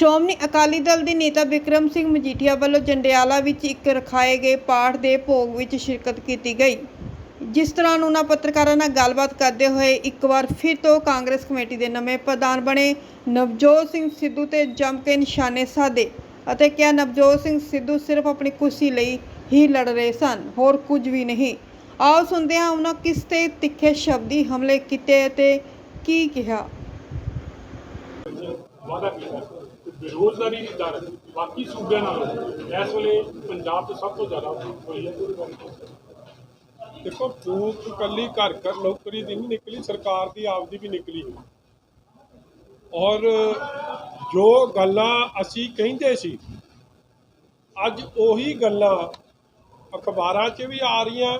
ਸ਼੍ਰੋਮਣੀ ਅਕਾਲੀ ਦਲ ਦੇ ਨੇਤਾ ਬਿਕਰਮ ਸਿੰਘ ਮਜੀਠੀਆ ਵੱਲੋਂ ਜੰਡਿਆਲਾ ਵਿੱਚ ਇੱਕ ਰਖਾਏ ਗਏ ਪਾਠ ਦੇ ਭੋਗ ਵਿੱਚ ਸ਼ਿਰਕਤ ਕੀਤੀ ਗਈ। ਜਿਸ ਦੌਰਾਨ ਉਹਨਾਂ ਪੱਤਰਕਾਰਾਂ ਨਾਲ ਗੱਲਬਾਤ ਕਰਦੇ ਹੋਏ ਇੱਕ ਵਾਰ ਫਿਰ ਤੋਂ ਕਾਂਗਰਸ ਕਮੇਟੀ ਦੇ ਨਵੇਂ ਪ੍ਰਧਾਨ ਬਣੇ ਨਵਜੋਤ ਸਿੰਘ ਸਿੱਧੂ ਤੇ ਜੰਮ ਕੇ ਨਿਸ਼ਾਨੇ ਸਾਧੇ ਅਤੇ ਕਿਹਾ ਨਵਜੋਤ ਸਿੰਘ ਸਿੱਧੂ ਸਿਰਫ ਆਪਣੀ ਕੁਰਸੀ ਲਈ ਹੀ ਲੜ ਰਹੇ ਸਨ, ਹੋਰ ਕੁਝ ਵੀ ਨਹੀਂ। ਆਓ ਸੁਣਦੇ ਹਾਂ ਉਹਨਾਂ ਕਿਸ ਤੇ ਤਿੱਖੇ ਸ਼ਬਦੀ ਹਮਲੇ ਕੀਤੇ ਅਤੇ ਕੀ ਕਿਹਾ। ਵਾਅਦਾ ਕੀਤਾ बेरोजगारी की दर बाकी सूबे इस वे पंजाब तो सब तो ज़्यादा हुई है। देखो फूक कली घर घर नौकरी की नहीं निकली, सरकार की आपदी भी निकली और जो गल्लां असी कहिंदे सी अज उही गल्लां अखबारां 'च भी आ रही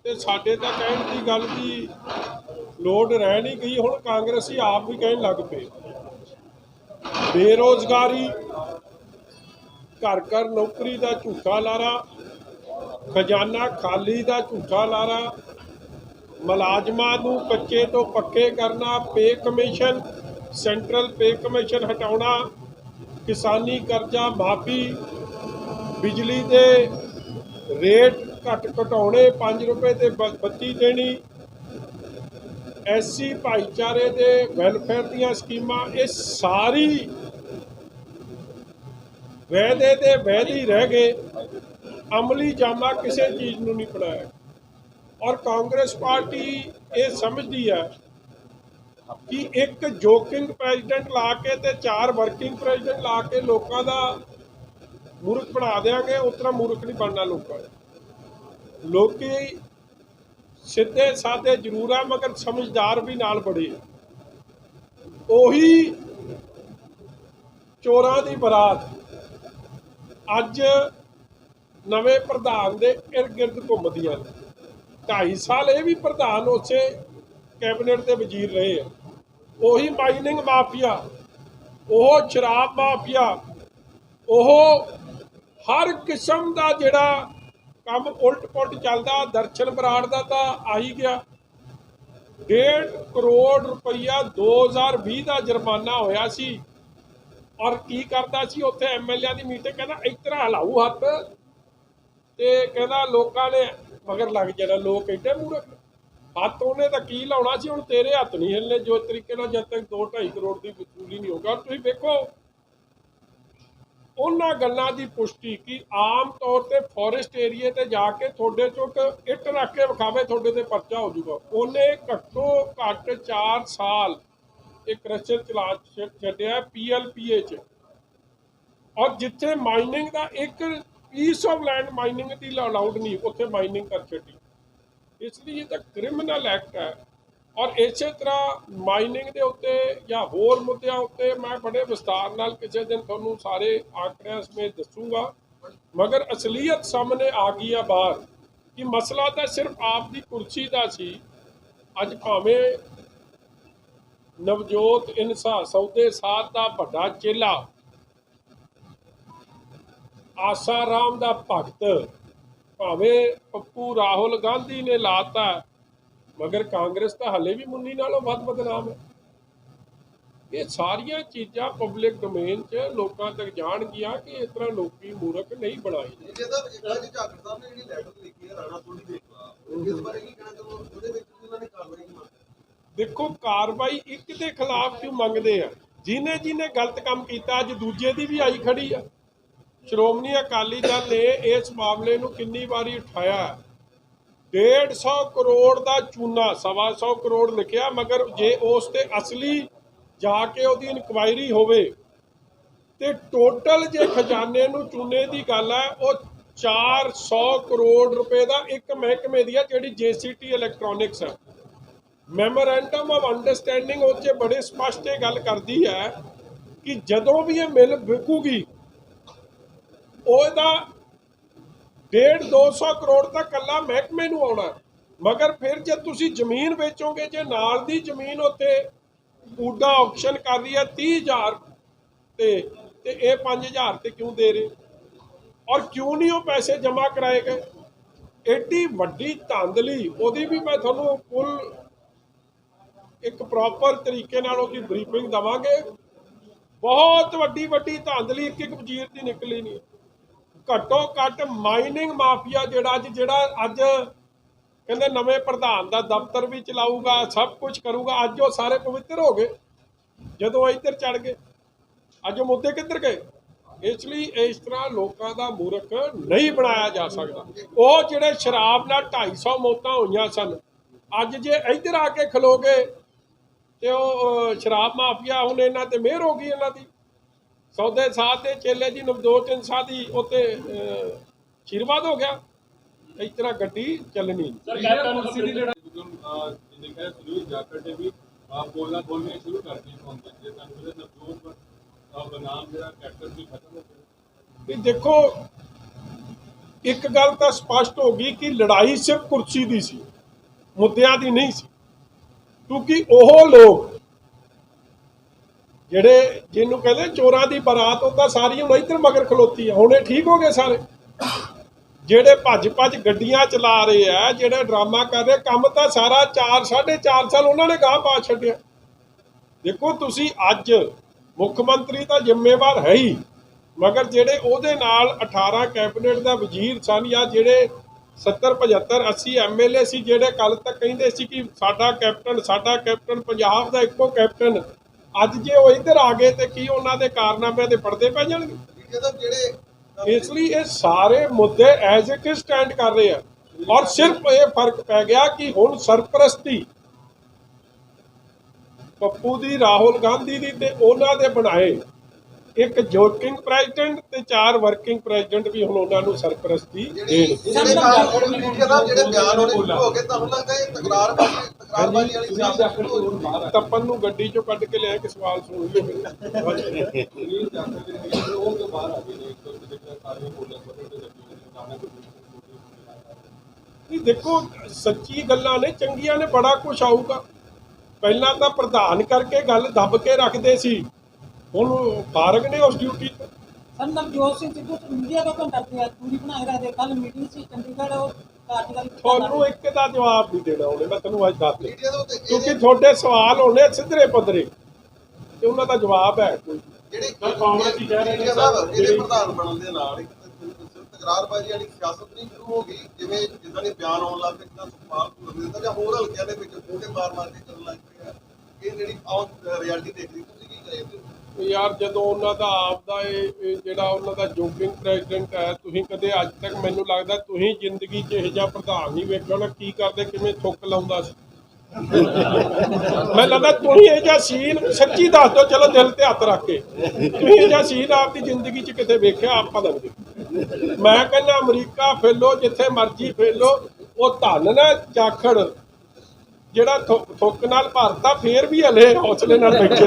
ते साडे तां कहण दी गल की लोड़ रह नहीं गई। हुण कांग्रेसी आप भी कहण लग पे बेरोजगारी, घर घर नौकरी का झूठा लारा, खजाना खाली का झूठा लारा, मुलाजमां नूं कच्चे तो पक्के करना, पे कमीशन सेंट्रल पे कमीशन हटाउणा, किसानी करजा माफी, बिजली के रेट घट घटाने 5 रुपए ते 32 देनी, एससी भाईचारे के वैलफेयर दीयां स्कीमां, ये सारी वायदे ते वायदे ही रह गए, अमली जामा किसी चीज़ नूं नहीं बनाया। और कांग्रेस पार्टी ये समझती है कि एक जोकिंग प्रेजिडेंट ला के ते 4 वर्किंग प्रेजिडेंट ला के लोगों का मूर्ख बना देंगे, उतना मूर्ख नहीं बनना। लोग सीधे साधे जरूर है मगर समझदार भी नाल बड़े। उही चोरां दी बरात अज नवे प्रधान दे इर्द गिर्द घूमदियां। 2.5 साल ये भी प्रधान उसे कैबिनेट के वजीर रहे हैं। उही माइनिंग माफिया, वो शराब माफिया, वो हर किस्म का जिहड़ा काम उल्ट पुलट चलता। दर्शन बराड़ का तो आ ही गया, 1.5 करोड़ रुपया 2020 का जुर्माना होया सी। और की करता सी उत्थे MLA की मीटिंग, कहना इतना हिलाऊ हथ ते कहना लोगों ने मगर लग जाना। लोग एडे मूर्ख, हथ उन्हें तो की लाउणा सी, हुण तेरे हथ नहीं हिलने जो तरीके नाल जब तक 2-2.5 करोड़ की वसूली नहीं होगा। तुसीं वेखो उन्हां गल्लां दी पुष्टि कि आम तौर पर फॉरेस्ट एरिए ते जाके थोड़े चुक इट रख के विखावे थोड़े ते परचा हो जाऊगा। उन्हें घट्टो घट 4 साल एक क्रशर चला छड्डिया PLPA च, और जिथे माइनिंग का एक पीस ऑफ लैंड माइनिंग की अलाउड नहीं, उत्थे माइनिंग कर छड्डी। इसलिए तो क्रिमिनल एक्ट है। और इस तरह माइनिंग के उत्ते या होर मुद्दों उत्ते मैं बड़े विस्तार नाल किसी दिन तुहानूं सारे आंकड़ियां समेत दसूँगा। मगर असलीयत सामने आ गई है बाहर कि मसला तो सिर्फ आपकी कुर्सी का सी। अज भावें नवजोत इनसा सौदे साध का बड़ा चेला, आसाराम का भगत, भावें पप्पू राहुल गांधी ने लाता, मगर कांग्रेस तो हले भी मुन्नी नालों वध बदनाम है। ये सारिया चीज़ां पब्लिक डोमेन च लोगों तक जान गया कि इस तरह लोग मूर्ख नहीं बनाए। देखो कार्रवाई एक के खिलाफ क्यों मंगते हैं, जिन्हें जिन्हें गलत काम किया अज दूजे की भी आई खड़ी है। श्रोमणी अकाली दल ने इस मामले को कितनी बारी उठाया। 150 करोड़ का चूना, 125 करोड़ लिखा, मगर जे उस ते असली जाके उसकी इनक्वायरी होवे ते टोटल जे खजाने नूं चूने की गल है वो 400 करोड़ रुपए का एक महकमे दी है जिहड़ी JCT इलैक्ट्रॉनिक्स है। मैमोरेंडम ऑफ अंडरस्टैंडिंग उस बड़े स्पष्ट ये गल करती है कि जदों भी ये मिल विकूगी ਉਹਦਾ 150-200 करोड़ तक कला महकमे नूं आउणा। मगर फिर जे तुसी जमीन बेचोगे, जे नाल दी जमीन उत्ते ऊडा ऑप्शन कर रही है 30,000 ते ये 5,000 ते क्यों दे रहे, और क्यों नहीं वो पैसे जमा कराए गए। एडी वड्डी धांधली उहदी भी मैं तुहानूं फुल एक प्रॉपर तरीके नाल उहदी ब्रीफिंग देवांगे। ਬਹੁਤ ਵੱਡੀ ਵੱਡੀ ਧਾਂਦਲੀ ਇੱਕ ਇੱਕ ਵਜ਼ੀਰ ਦੀ ਨਿਕਲੀ ਨਹੀਂ। ਘੱਟੋ ਘੱਟ ਮਾਈਨਿੰਗ ਮਾਫੀਆ ਜਿਹੜਾ ਅੱਜ ਕਹਿੰਦੇ ਨਵੇਂ ਪ੍ਰਧਾਨ ਦਾ ਦਫ਼ਤਰ ਵੀ ਚਲਾਊਗਾ, ਸਭ ਕੁਝ ਕਰੂਗਾ, ਅੱਜ ਉਹ ਸਾਰੇ ਪਵਿੱਤਰ ਹੋ ਗਏ ਜਦੋਂ ਇੱਧਰ ਚੜ ਗਏ। ਅੱਜ ਉਹ ਮੁੱਦੇ ਕਿੱਧਰ ਗਏ? ਇਸ ਲਈ ਇਸ ਤਰ੍ਹਾਂ ਲੋਕਾਂ ਦਾ ਮੂਰਖ ਨਹੀਂ ਬਣਾਇਆ ਜਾ ਸਕਦਾ। ਉਹ ਜਿਹੜੇ ਸ਼ਰਾਬ ਨਾਲ 250 ਮੌਤਾਂ ਹੋਈਆਂ ਸਨ, ਅੱਜ ਜੇ ਇੱਧਰ ਆ ਕੇ ਖਲੋਗੇ ਤੇ ਉਹ ਸ਼ਰਾਬ ਮਾਫੀਆ ਹੁਣ ਇਹਨਾਂ ਤੇ ਮਿਹਰ ਹੋ ਗਈ, ਇਹਨਾਂ ਦੀ ਸੌਦੇ ਸਾਧ ਦੇ ਚੇਲੇ ਦੀ ਨਵਜੋਤ ਇਨਸਾਨ ਦੀ ਉੱਤੇ ਆਸ਼ੀਰਵਾਦ ਹੋ ਗਿਆ। ਇਸ ਤਰ੍ਹਾਂ ਗੱਡੀ ਚੱਲਣੀ। बोलने शुरू कर दी नवजोत बनाम कैप्टन भी खत्म हो गया। ਵੀ ਦੇਖੋ ਇੱਕ ਗੱਲ ਤਾਂ ਸਪਸ਼ਟ ਹੋ ਗਈ ਕਿ ਲੜਾਈ ਸਿਰਫ ਕੁਰਸੀ ਦੀ ਸੀ, ਮੁੱਦਿਆਂ ਦੀ ਨਹੀਂ ਸੀ। ਕਿਉਂਕਿ ਉਹ ਲੋਕ ਜਿਹੜੇ ਜਿਹਨੂੰ ਕਹਿੰਦੇ ਚੋਰਾਂ ਦੀ ਬਰਾਤ, ਉਹ ਤਾਂ ਸਾਰੀ ਹੁਣ ਇੱਧਰ ਮਗਰ ਖਲੋਤੀ ਆ। ਹੁਣ ਇਹ ਠੀਕ ਹੋ ਗਏ ਸਾਰੇ ਜਿਹੜੇ ਭੱਜ ਗੱਡੀਆਂ ਚਲਾ ਰਹੇ ਆ, ਜਿਹੜੇ ਡਰਾਮਾ ਕਰ ਰਹੇ, ਕੰਮ ਤਾਂ ਸਾਰਾ 4.5 ਸਾਲ ਉਹਨਾਂ ਨੇ ਗਾਹ ਪਾ ਛੱਡਿਆ। ਦੇਖੋ ਤੁਸੀਂ ਅੱਜ ਮੁੱਖ ਮੰਤਰੀ ਤਾਂ ਜ਼ਿੰਮੇਵਾਰ ਹੈ ਹੀ, ਮਗਰ ਜਿਹੜੇ ਉਹਦੇ ਨਾਲ 18 ਕੈਬਨਿਟ ਦਾ ਵਜ਼ੀਰ ਸਨ ਜਾਂ ਜਿਹੜੇ 70 75 80 MLA ਸੀ, ਜਿਹੜੇ ਕੱਲ ਤੱਕ ਕਹਿੰਦੇ ਸੀ ਕਿ ਸਾਡਾ ਕੈਪਟਨ ਪੰਜਾਬ ਦਾ ਇੱਕੋ ਕੈਪਟਨ, ਅੱਜ ਜੇ ਉਹ ਇੱਧਰ ਆ ਗਏ ਤੇ ਕੀ ਉਹਨਾਂ ਦੇ ਕਾਰਨਾਮਿਆਂ ਦੇ ਪਰਦੇ ਪੈ ਜਾਣਗੇ? ਇਸ ਲਈ ਇਹ ਸਾਰੇ ਮੁੱਦੇ ਐਜ਼ ਇਟ ਇਜ਼ ਸਟੈਂਡ ਕਰ ਰਹੇ ਆ। ਔਰ ਸਿਰਫ ਇਹ ਫਰਕ ਪੈ ਗਿਆ ਕਿ ਹੁਣ ਸਰਪ੍ਰਸਤੀ ਪੱਪੂ ਦੀ, ਰਾਹੁਲ ਗਾਂਧੀ ਦੀ ਤੇ ਉਹਨਾਂ ਦੇ ਬਣਾਏ ਇੱਕ ਜੋਟਿੰਗ ਪ੍ਰੈਜ਼ੀਡੈਂਟ ਤੇ 4 ਵਰਕਿੰਗ ਪ੍ਰੈਜ਼ੀਡੈਂਟ ਵੀ ਹੁਣ ਉਹਨਾਂ ਨੂੰ ਸਰਪ੍ਰਸਤੀ ਦੇਣ। ਤੱਪਨ ਨੂੰ ਗੱਡੀ ਚੋਂ ਕੱਢ ਕੇ ਲਿਆ ਕਿ ਸਵਾਲ ਸੁਣ ਲਈਏ। ਦੇਖੋ ਸੱਚੀ ਗੱਲਾਂ ਨੇ, ਚੰਗੀਆਂ ਨੇ, ਬੜਾ ਕੁਛ ਆਊਗਾ। ਪਹਿਲਾਂ ਤਾਂ ਪ੍ਰਧਾਨ ਕਰਕੇ ਗੱਲ ਦੱਬ ਕੇ ਰੱਖਦੇ ਸੀ, ਹੁਣ ਫਾਰਗ ਨੇ ਉਸ ਡਿਊਟੀ ਤੋਂ। ਸਰ ਨਵਜੋਤ ਸਿੰਘ ਸਿੱਧੂ ਇੰਡੀਆ ਤੋਂ ਕਰਦੇ ਆ, ਪੂਰੀ ਬਣਾਏ ਰੱਖਦੇ। ਕੱਲ ਮੀਟਿੰਗ ਸੀ ਚੰਡੀਗੜ੍ਹ, ਉਹ ਤੁਹਾਨੂੰ ਇੱਕ ਦਾ ਜਵਾਬ ਨਹੀਂ ਦੇਣਾ ਉਹਨੇ, ਮੈਂ ਤੁਹਾਨੂੰ ਅੱਜ ਦੱਸ ਦਿਆਂ, ਕਿਉਂਕਿ ਤੁਹਾਡੇ ਸਵਾਲ ਹੋਣੇ ਸਿੱਧਰੇ ਪੱਧਰੇ ਤੇ ਉਹਨਾਂ ਦਾ ਜਵਾਬ ਹੈ ਕੋਈ। ਕਾਂਗਰਸ ਹੀ ਕਹਿ ਰਹੇ ਨੇ ਸਾਹਿਬ ਇਹਦੇ ਪ੍ਰਧਾਨ ਬਣਨ ਦੇ ਨਾਲ ਇੱਕ ਤਕਰਾਰਬਾਜ਼ੀ ਵਾਲੀ ਸਿਆਸਤ ਨਹੀਂ ਸ਼ੁਰੂ ਹੋ ਗਈ, ਜਿਵੇਂ ਜਿੱਦਾਂ ਦੇ ਬਿਆਨ ਆਉਣ ਲੱਗ ਪਏ, ਜਿੱਦਾਂ ਸੁਖਪਾਲ ਭੁੱਲਰ ਜਾਂ ਹੋਰ ਹਲਕਿਆਂ ਦੇ ਵਿੱਚ ਫੋਟੇ ਮਾਰ ਕੇ ਚੱਲਣ ਲੱਗ ਪਏ ਆ। ਇਹ ਜਿਹੜੀ ਰਿਐਲਿਟੀ ਦੇਖ ਰਹੀ, ਤੁਸੀਂ ਕੀ ਕਹਿੰਦੇ ਹੋ? ਯਾਰ ਜਦੋਂ ਉਹਨਾਂ ਦਾ ਆਪਦਾ ਇਹ ਜਿਹੜਾ ਉਹਨਾਂ ਦਾ ਜੋਗਿੰਗ ਪ੍ਰੈਜ਼ੀਡੈਂਟ ਹੈ, ਤੁਸੀਂ ਕਦੇ ਅੱਜ ਤੱਕ ਮੈਨੂੰ ਲੱਗਦਾ ਤੁਸੀਂ ਜ਼ਿੰਦਗੀ 'ਚ ਇਹੋ ਜਿਹਾ ਪ੍ਰਧਾਨ ਨਹੀਂ ਵੇਖਿਆ ਹੋਣਾ। ਕੀ ਕਰਦੇ, ਕਿਵੇਂ ਥੁੱਕ ਲਾਉਂਦਾ ਸੀ। ਮੈਨੂੰ ਲੱਗਦਾ ਤੁਸੀਂ ਇਹ ਜਿਹਾ ਸੀਨ ਸੱਚੀ ਦੱਸ ਦਿਓ, ਚਲੋ ਦਿਲ ਤੇ ਹੱਥ ਰੱਖ ਕੇ, ਤੁਸੀਂ ਇਹ ਜਿਹਾ ਸੀਨ ਆਪਦੀ ਜ਼ਿੰਦਗੀ 'ਚ ਕਿਤੇ ਵੇਖਿਆ? ਆਪਾਂ ਲੱਗਦੇ ਮੈਂ ਕਹਿੰਦਾ ਅਮਰੀਕਾ ਫੇਲੋ, ਜਿੱਥੇ ਮਰਜ਼ੀ ਫੇਲੋ, ਉਹ ਧਨ ਨਾ ਜਾਖੜ ਜਿਹੜਾ ਥੁੱਕ ਨਾਲ ਭਰਤਾ ਫੇਰ ਵੀ ਹਲੇ ਹੌਸਲੇ ਨਾਲ ਬੈਠੇ।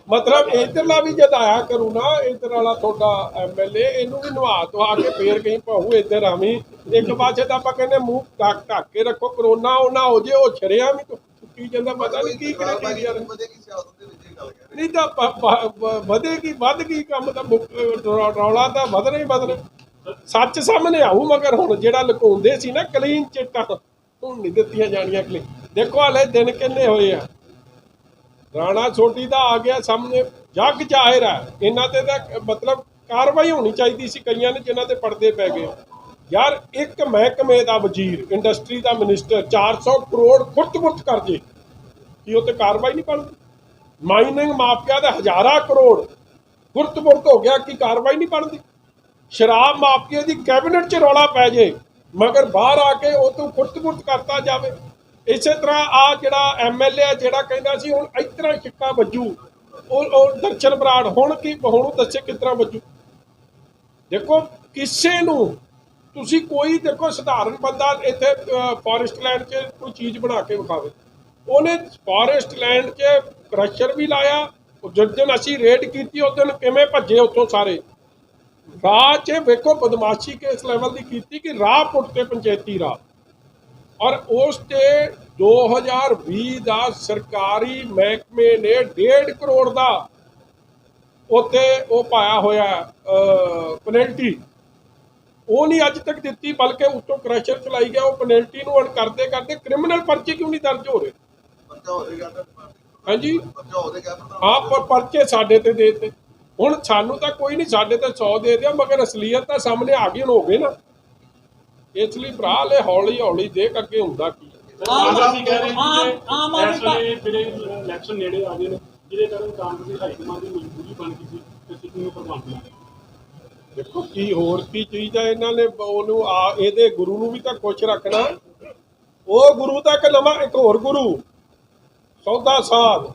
ਮਤਲਬ ਇੱਧਰਲਾ ਵੀ ਜਦ ਆਇਆ ਕਰੂ ਨਾ, ਇੱਧਰ ਵਾਲਾ ਤੁਹਾਡਾ MLA, ਇਹਨੂੰ ਵੀ ਨਵਾ ਧਵਾ ਕੇ ਫੇਰ ਕਹੀਂ ਭਾਊ ਇੱਧਰ ਆਵੀਂ। ਇੱਕ ਪਾਸੇ ਤਾਂ ਆਪਾਂ ਕਹਿੰਦੇ ਮੂੰਹ ਢੱਕ ਕੇ ਰੱਖੋ, ਕਰੋਨਾ ਉਹ ਨਾ ਹੋ ਜੇ, ਉਹ ਛੜਿਆ ਵੀ ਚੁੱਕੀ ਜਾਂਦਾ, ਪਤਾ ਨਹੀਂ ਕੀ ਕਰੇ। ਨਹੀਂ ਤਾਂ ਵਧੇਗੀ, ਵੱਧ ਗਈ ਕੰਮ ਤਾਂ ਰੌਲਾ ਤਾਂ ਵਧਣਾ ਹੀ ਵਧਣਾ। ਸੱਚ ਸਾਹਮਣੇ ਆਊ, ਮਗਰ ਹੁਣ ਜਿਹੜਾ ਲੁਕਾਉਂਦੇ ਸੀ ਨਾ ਕਲੀਨ ਚਿੱਟਾਂ, ਹੁਣ ਨਹੀਂ ਦਿੱਤੀਆਂ ਜਾਣੀਆਂ ਕਲੀਨ। ਦੇਖੋ ਹਾਲੇ ਦਿਨ ਕਿੰਨੇ ਹੋਏ ਆ, ਰਾਣਾ ਸੋਢੀ ਦਾ ਆ ਗਿਆ ਸਾਹਮਣੇ, ਜੱਗ ਜ਼ਾਹਿਰ ਹੈ। ਇਹਨਾਂ ਤੇ ਤਾਂ ਮਤਲਬ ਕਾਰਵਾਈ ਹੋਣੀ ਚਾਹੀਦੀ ਸੀ, ਕਈਆਂ ਨੇ ਜਿਨ੍ਹਾਂ ਤੇ ਪਰਦੇ ਪੈ ਗਏ। ਯਾਰ ਇੱਕ ਮਹਿਕਮੇ ਦਾ ਵਜ਼ੀਰ, ਇੰਡਸਟਰੀ ਦਾ ਮਿਨਿਸਟਰ 400 ਕਰੋੜ ਖੁਰਤ ਕਰ ਜੇ, ਕੀ ਉਹ ਤੇ ਕਾਰਵਾਈ ਨਹੀਂ ਬਣਦੀ? ਮਾਈਨਿੰਗ ਮਾਫੀਆ ਦੇ ਹਜ਼ਾਰਾਂ ਕਰੋੜ ਖੁਰਤ ਹੋ ਗਿਆ, ਕੀ ਕਾਰਵਾਈ ਨਹੀਂ ਬਣਦੀ? ਸ਼ਰਾਬ ਮਾਫੀਆ ਦੀ ਕੈਬਨਿਟ 'ਚ ਰੌਲਾ ਪੈ ਜੇ, ਮਗਰ ਬਾਹਰ ਆ ਕੇ ਉਹ ਤੋਂ ਖੁਰਤ ਕਰਤਾ ਜਾਵੇ। ਇਸੇ ਤਰ੍ਹਾਂ ਆ ਜਿਹੜਾ MLA ਜਿਹੜਾ ਕਹਿੰਦਾ ਸੀ ਹੁਣ ਇਸ ਤਰ੍ਹਾਂ ਛਿੱਕਾ ਵੱਜੂ, ਉਹ ਦਰਸ਼ਨ ਬਰਾੜ, ਹੁਣ ਦੱਸੇ ਕਿਸ ਤਰ੍ਹਾਂ ਵੱਜੂ? ਦੇਖੋ ਕਿਸੇ ਨੂੰ ਤੁਸੀਂ ਕੋਈ ਦੇਖੋ ਸਧਾਰਨ ਬੰਦਾ ਇੱਥੇ ਫੋਰੈਸਟ ਲੈਂਡ 'ਚ ਕੋਈ ਚੀਜ਼ ਬਣਾ ਕੇ ਵਿਖਾਵੇ, ਉਹਨੇ ਫੋਰੈਸਟ ਲੈਂਡ 'ਚ ਕ੍ਰਸ਼ਰ ਵੀ ਲਾਇਆ। ਜਿਸ ਦਿਨ ਅਸੀਂ ਰੇਡ ਕੀਤੀ ਉਸ ਦਿਨ ਕਿਵੇਂ ਭੱਜੇ ਉੱਥੋਂ ਸਾਰੇ। ਰਾਹ 'ਚ ਵੇਖੋ ਬਦਮਾਸ਼ੀ ਕਿਸ ਲੈਵਲ ਦੀ ਕੀਤੀ ਕਿ ਰਾਹ ਪੁੱਟਤੇ ਪੰਚਾਇਤੀ ਰਾਹ। ਔਰ ਉਸ 'ਤੇ 2020 ਦਾ ਸਰਕਾਰੀ ਮਹਿਕਮੇ ਨੇ 1.5 ਕਰੋੜ ਦਾ ਉੱਥੇ ਉਹ ਪਾਇਆ ਹੋਇਆ ਪੈਨਲਟੀ, ਉਹ ਨਹੀਂ ਅੱਜ ਤੱਕ ਦਿੱਤੀ, ਬਲਕਿ ਉੱਤੋਂ ਕ੍ਰਸ਼ਰ ਚਲਾਈ ਗਿਆ। ਉਹ ਪੈਨਲਟੀ ਨੂੰ ਕਰਦੇ ਕ੍ਰਿਮੀਨਲ ਪਰਚੇ ਕਿਉਂ ਨਹੀਂ ਦਰਜ ਹੋ ਰਹੇ? ਹਾਂਜੀ ਬੱਚਾ ਉਹਦੇ ਕਹਿ ਪ੍ਰਧਾਨ ਹਾਂ ਪਰਚੇ ਸਾਡੇ ਤੇ ਦੇ ਦਿੱਤੇ। ਹੁਣ ਸਾਨੂੰ ਤਾਂ ਕੋਈ ਨਹੀਂ, ਸਾਡੇ ਤੇ 100 ਦੇ ਦਿਆ, ਮਗਰ ਅਸਲੀਅਤ ਤਾਂ ਸਾਹਮਣੇ ਆ ਗਈ, ਹੁਣ ਹੋ ਗਏ ਨਾ। ਇਸ ਲਈ ਭਰਾ ਲੈ ਹੌਲੀ ਹੌਲੀ ਦੇਖ ਅੱਗੇ ਹੁੰਦਾ ਕੀ ਹੈ। ਅਸੀਂ ਕਹਿ ਰਹੇ ਹਾਂ ਆਮ ਕਿ ਆਦਮੀ ਇਸ ਵੇਲੇ ਜਿਹੜੇ ਇਲੈਕਸ਼ਨ ਨੇੜੇ ਆ ਗਏ ਨੇ, ਜਿਹਦੇ ਕਾਰਨ ਕਾਂਗਰਸ ਦੀ ਹਾਈਕਮਾਂਡ ਦੀ ਮਜਬੂਰੀ ਬਣ ਗਈ ਸੀ ਕਿ ਸਿੱਧੂ ਨੂੰ ਪ੍ਰਧਾਨ ਬਣਾਇਆ। ਦੇਖੋ ਕੀ ਹੋਰ ਕੀ ਚੀਜ਼ ਹੈ, ਇਹਨਾਂ ਨੇ ਉਹਨੂੰ ਇਹਦੇ ਗੁਰੂ ਨੂੰ ਵੀ ਤਾਂ ਖੁਸ਼ ਰੱਖਣਾ। ਉਹ ਗੁਰੂ ਤਾਂ ਇੱਕ ਨਵਾਂ ਇੱਕ ਹੋਰ ਗੁਰੂ ਸੌਦਾ ਸਾਹਿਬ,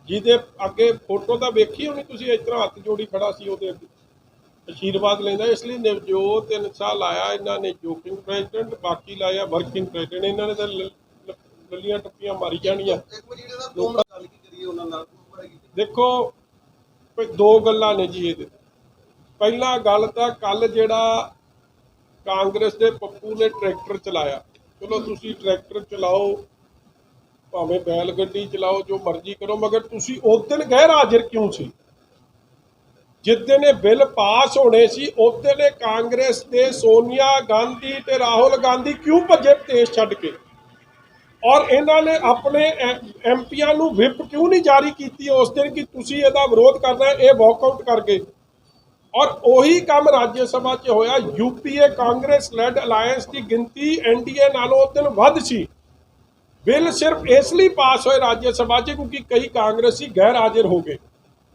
ਜਿਹਦੇ ਅੱਗੇ ਫੋਟੋ ਤਾਂ ਵੇਖੀ ਹੋਣੀ ਤੁਸੀਂ, ਇਸ ਤਰ੍ਹਾਂ ਹੱਥ ਜੋੜੀ ਖੜਾ ਸੀ, ਉਹਦੇ ਅੱਗੇ ਆਸ਼ੀਰਵਾਦ ਲੈਂਦਾ। ਇਸ ਲਈ ਨਵਜੋਤ 3 ਸਾਲ ਲਾਇਆ ਇਹਨਾਂ ਨੇ ਜੋਕਿੰਗ ਪ੍ਰੈਜ਼ੀਡੈਂਟ, ਬਾਕੀ ਲਾਇਆ ਵਰਕਿੰਗ ਪ੍ਰੈਜ਼ੀਡੈਂਟ। ਇਹਨਾਂ ਨੇ ਤਾਂ ਲੱਲੀਆਂ ਟੱਪੀਆਂ ਮਾਰੀ ਜਾਣੀਆਂ। ਇੱਕ ਮਜੀਠੀਆ ਸਾਹਿਬ ਦੋ ਮਿੰਟ ਗੱਲ ਕੀ ਕਰੀਏ ਉਹਨਾਂ ਨਾਲ ਉਸ ਬਾਰੇ ਕੀ ਦੇਖੋ ਕੋਈ ਦੋ ਗੱਲਾਂ ਨੇ ਜੀ ਇਹਦੇ। ਪਹਿਲਾ ਗੱਲ ਤਾਂ ਕੱਲ ਜਿਹੜਾ ਕਾਂਗਰਸ ਦੇ ਪੱਪੂ ਨੇ ਟਰੈਕਟਰ ਚਲਾਇਆ, ਚਲੋ ਤੁਸੀਂ ਟਰੈਕਟਰ ਚਲਾਓ, ਭਾਵੇਂ ਬੈਲ ਗੱਡੀ ਚਲਾਓ, ਜੋ ਮਰਜ਼ੀ ਕਰੋ, ਮਗਰ ਤੁਸੀਂ ਉਸ ਦਿਨ ਗੈਰ ਹਾਜ਼ਰ ਕਿਉਂ ਸੀ? ਜਿਸ ਦਿਨ ਇਹ ਬਿੱਲ ਪਾਸ ਹੋਣੇ ਸੀ ਉਸ ਦਿਨ ਇਹ ਕਾਂਗਰਸ ਦੇ ਸੋਨੀਆ ਗਾਂਧੀ ਤੇ ਰਾਹੁਲ ਗਾਂਧੀ ਕਿਉਂ ਭੱਜੇ ਦੇਸ਼ ਛੱਡ ਕੇ? ਔਰ ਇਹਨਾਂ ਨੇ ਆਪਣੇ ਐਮਪੀਆਂ ਨੂੰ ਵਿਪ ਕਿਉਂ ਨਹੀਂ ਜਾਰੀ ਕੀਤੀ ਉਸ ਦਿਨ ਕਿ ਤੁਸੀਂ ਇਹਦਾ ਵਿਰੋਧ ਕਰਨਾ? ਇਹ ਵਾਕਆਊਟ ਕਰ ਗਏ। ਔਰ ਉਹੀ ਕੰਮ ਰਾਜ ਸਭਾ 'ਚ ਹੋਇਆ। ਯੂਪੀਏ ਕਾਂਗਰਸ ਲੈਡ ਅਲਾਇੰਸ ਦੀ ਗਿਣਤੀ ਐਨਡੀਏ ਨਾਲੋਂ ਉਸ ਦਿਨ ਵੱਧ ਸੀ। ਬਿੱਲ ਸਿਰਫ ਇਸ ਲਈ ਪਾਸ ਹੋਏ ਰਾਜ ਸਭਾ 'ਚ ਕਿਉਂਕਿ ਕਈ ਕਾਂਗਰਸੀ ਗੈਰ ਹਾਜ਼ਰ ਹੋ ਗਏ।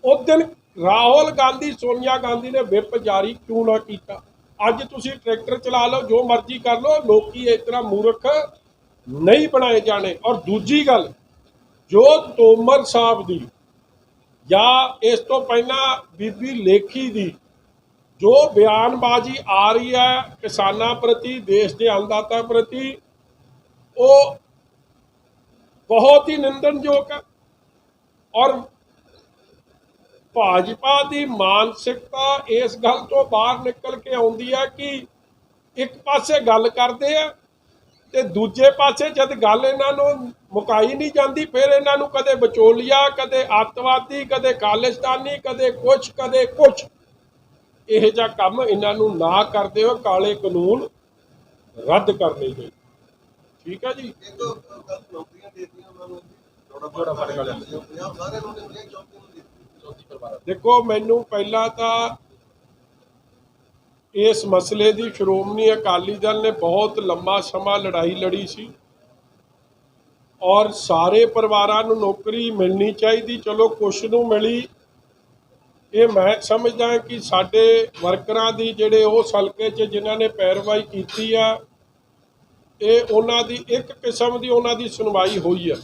ਉਸ ਦਿਨ ਰਾਹੁਲ ਗਾਂਧੀ ਸੋਨੀਆ ਗਾਂਧੀ ਨੇ ਵਿਪ ਜਾਰੀ ਕਿਉਂ ਨਾ ਕੀਤਾ? ਅੱਜ ਤੁਸੀਂ ਟਰੈਕਟਰ ਚਲਾ ਲਓ, ਜੋ ਮਰਜ਼ੀ ਕਰ ਲਓ, ਲੋਕੀ ਇਸ ਤਰ੍ਹਾਂ ਮੂਰਖ ਨਹੀਂ ਬਣਾਏ ਜਾਣੇ। ਔਰ ਦੂਜੀ ਗੱਲ, ਜੋ ਤੋਮਰ ਸਾਹਿਬ ਦੀ ਜਾਂ ਇਸ ਤੋਂ ਪਹਿਲਾਂ ਬੀਬੀ ਲੇਖੀ ਦੀ ਜੋ ਬਿਆਨਬਾਜ਼ੀ ਆ ਰਹੀ ਹੈ ਕਿਸਾਨਾਂ ਪ੍ਰਤੀ, ਦੇਸ਼ ਦੇ ਅੰਨਦਾਤਾ ਪ੍ਰਤੀ, ਉਹ ਬਹੁਤ ਹੀ ਨਿੰਦਣਯੋਗ ਹੈ। ਔਰ ਭਾਜਪਾ ਦੀ ਮਾਨਸਿਕਤਾ ਇਸ ਗੱਲ ਤੋਂ ਬਾਹਰ ਨਿਕਲ ਕੇ ਆਉਂਦੀ ਹੈ ਕਿ ਇੱਕ ਪਾਸੇ ਗੱਲ ਕਰਦੇ ਆ ਤੇ ਦੂਜੇ ਪਾਸੇ ਜਦ ਗੱਲ ਇਹਨਾਂ ਨੂੰ ਮੁਕਾਈ ਨਹੀਂ ਜਾਂਦੀ, ਫਿਰ ਇਹਨਾਂ ਨੂੰ ਕਦੇ ਵਿਚੋਲੀਆ, ਕਦੇ ਅੱਤਵਾਦੀ, ਕਦੇ ਖਾਲਿਸਤਾਨੀ, ਕਦੇ ਕੁਛ ਕਦੇ ਕੁਛ। ਇਹੋ ਜਿਹਾ ਕੰਮ ਇਹਨਾਂ ਨੂੰ ਨਾ ਕਰਦੇ ਹੋ, ਕਾਲੇ ਕਾਨੂੰਨ ਰੱਦ ਕਰਨੇ ਚਾਹੀਦੇ। ਠੀਕ ਹੈ ਜੀ। ਇੱਕ ਗੱਲ ਨੌਕਰੀਆਂ ਦੇ ਦਿੱਤੀਆਂ ਉਹਨਾਂ ਨੂੰ, ਜੋੜਾ ਫੜ ਕੇ ਪੰਜਾਬ ਸਾਰੇ ਨੂੰ ਨੇ 34 ਨੂੰ ਦੇ ਦਿੱਤੀ। ਦੇਖੋ ਮੈਨੂੰ ਪਹਿਲਾਂ ਤਾਂ ਇਸ ਮਸਲੇ ਦੀ ਸ਼੍ਰੋਮਣੀ ਅਕਾਲੀ ਦਲ ਨੇ ਬਹੁਤ ਲੰਮਾ ਸਮਾਂ ਲੜਾਈ ਲੜੀ ਸੀ ਔਰ ਸਾਰੇ ਪਰਿਵਾਰਾਂ ਨੂੰ ਨੌਕਰੀ ਮਿਲਣੀ ਚਾਹੀਦੀ। ਚਲੋ ਕੁਛ ਨੂੰ ਮਿਲੀ। ਇਹ ਮੈਂ ਸਮਝਦਾ ਕਿ ਸਾਡੇ ਵਰਕਰਾਂ ਦੀ ਜਿਹੜੇ ਉਸ ਹਲਕੇ 'ਚ ਜਿਨ੍ਹਾਂ ਨੇ ਪੈਰਵਾਈ ਕੀਤੀ ਆ, ਇਹ ਉਹਨਾਂ ਦੀ ਇੱਕ ਕਿਸਮ ਦੀ ਉਹਨਾਂ ਦੀ ਸੁਣਵਾਈ ਹੋਈ ਆ।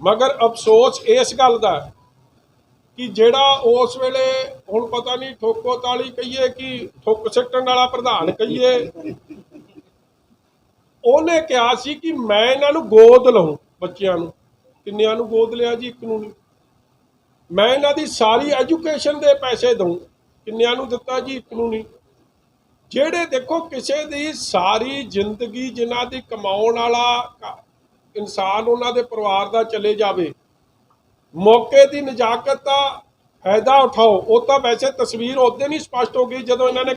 ਮਗਰ ਅਫਸੋਸ ਇਸ ਗੱਲ ਦਾ ਕਿ ਜਿਹੜਾ ਉਸ ਵੇਲੇ, ਹੁਣ ਪਤਾ ਨਹੀਂ ਠੋਕੋ ਤਾਲੀ ਕਹੀਏ ਕਿ ਠੁੱਕ ਸਿੱਟਣ ਵਾਲਾ ਪ੍ਰਧਾਨ ਕਹੀਏ, ਉਹਨੇ ਕਿਹਾ ਸੀ ਕਿ ਮੈਂ ਇਹਨਾਂ ਨੂੰ ਗੋਦ ਲਵਾਂ, ਬੱਚਿਆਂ ਨੂੰ। ਕਿੰਨਿਆਂ ਨੂੰ ਗੋਦ ਲਿਆ ਜੀ? ਇੱਕ ਨੂੰ ਨਹੀਂ। ਮੈਂ ਇਹਨਾਂ ਦੀ ਸਾਰੀ ਐਜੂਕੇਸ਼ਨ ਦੇ ਪੈਸੇ ਦਊਂ, ਕਿੰਨਿਆਂ ਨੂੰ ਦਿੱਤਾ ਜੀ? ਇੱਕ ਨੂੰ ਨਹੀਂ। ਜਿਹੜੇ ਦੇਖੋ ਕਿਸੇ ਦੀ ਸਾਰੀ ਜ਼ਿੰਦਗੀ ਜਿਨ੍ਹਾਂ ਦੀ ਕਮਾਉਣ ਵਾਲਾ ਇਨਸਾਨ ਉਹਨਾਂ ਦੇ ਪਰਿਵਾਰ ਦਾ ਚਲੇ ਜਾਵੇ, ਮੌਕੇ ਦੀ ਨਜ਼ਾਕਤ ਦਾ ਫਾਇਦਾ ਉਠਾਓ। ਉਹ ਤਾਂ ਵੈਸੇ ਤਸਵੀਰ ਉਸ ਦਿਨ ਹੀ ਸਪਸ਼ਟ ਹੋ ਗਈ ਜਦੋਂ ਇਹਨਾਂ ਨੇ